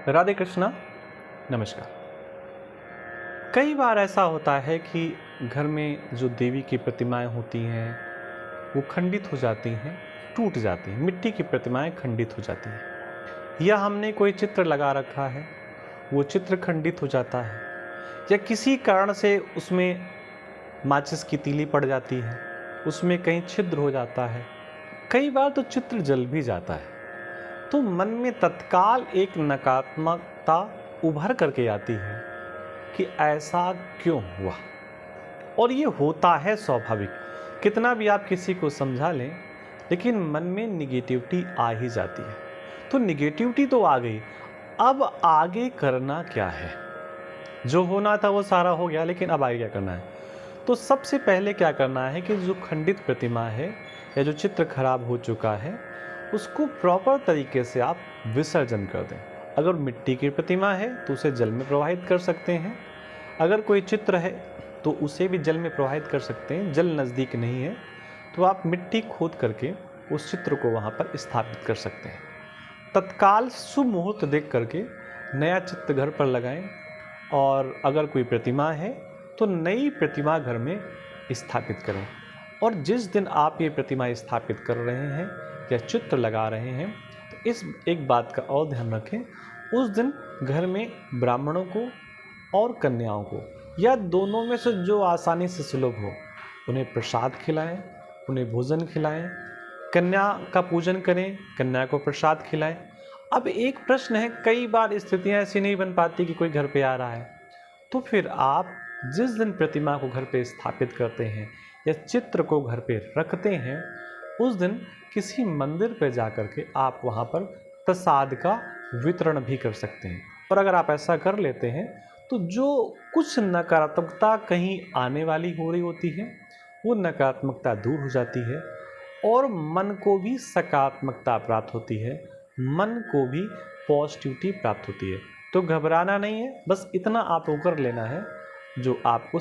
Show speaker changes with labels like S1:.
S1: राधे कृष्णा, नमस्कार। कई बार ऐसा होता है कि घर में जो देवी की प्रतिमाएं होती हैं वो खंडित हो जाती हैं, टूट जाती हैं, मिट्टी की प्रतिमाएं खंडित हो जाती हैं, या हमने कोई चित्र लगा रखा है, वो चित्र खंडित हो जाता है, या किसी कारण से उसमें माचिस की तीली पड़ जाती है, उसमें कहीं छिद्र हो जाता है, कई बार तो चित्र जल भी जाता है। तो मन में तत्काल एक नकारात्मकता उभर करके आती है कि ऐसा क्यों हुआ। और ये होता है स्वाभाविक, कितना भी आप किसी को समझा लें लेकिन मन में निगेटिविटी आ ही जाती है। तो निगेटिविटी तो आ गई, अब आगे करना क्या है? जो होना था वो सारा हो गया, लेकिन अब आगे क्या करना है? तो सबसे पहले क्या करना है कि जो खंडित प्रतिमा है या जो चित्र खराब हो चुका है उसको प्रॉपर तरीके से आप विसर्जन कर दें। अगर मिट्टी की प्रतिमा है तो उसे जल में प्रवाहित कर सकते हैं, अगर कोई चित्र है तो उसे भी जल में प्रवाहित कर सकते हैं। जल नज़दीक नहीं है तो आप मिट्टी खोद करके उस चित्र को वहाँ पर स्थापित कर सकते हैं। तत्काल शुभ मुहूर्त देख करके नया चित्र घर पर लगाएं, और अगर कोई प्रतिमा है तो नई प्रतिमा घर में स्थापित करें। और जिस दिन आप ये प्रतिमा स्थापित कर रहे हैं या चित्र लगा रहे हैं तो इस एक बात का और ध्यान रखें, उस दिन घर में ब्राह्मणों को और कन्याओं को या दोनों में से जो आसानी से सुलभ हो उन्हें प्रसाद खिलाएं, उन्हें भोजन खिलाएं, कन्या का पूजन करें, कन्या को प्रसाद खिलाएं। अब एक प्रश्न है, कई बार स्थितियां ऐसी नहीं बन पाती कि कोई घर पे आ रहा है, तो फिर आप जिस दिन प्रतिमा को घर पे स्थापित करते हैं या चित्र को घर पे रखते हैं उस दिन किसी मंदिर पे जा कर के आप वहाँ पर प्रसाद का वितरण भी कर सकते हैं। और अगर आप ऐसा कर लेते हैं तो जो कुछ नकारात्मकता कहीं आने वाली हो रही होती है वो नकारात्मकता दूर हो जाती है और मन को भी सकारात्मकता प्राप्त होती है, मन को भी पॉजिटिविटी प्राप्त होती है। तो घबराना नहीं है, बस इतना आपको कर लेना है जो आपको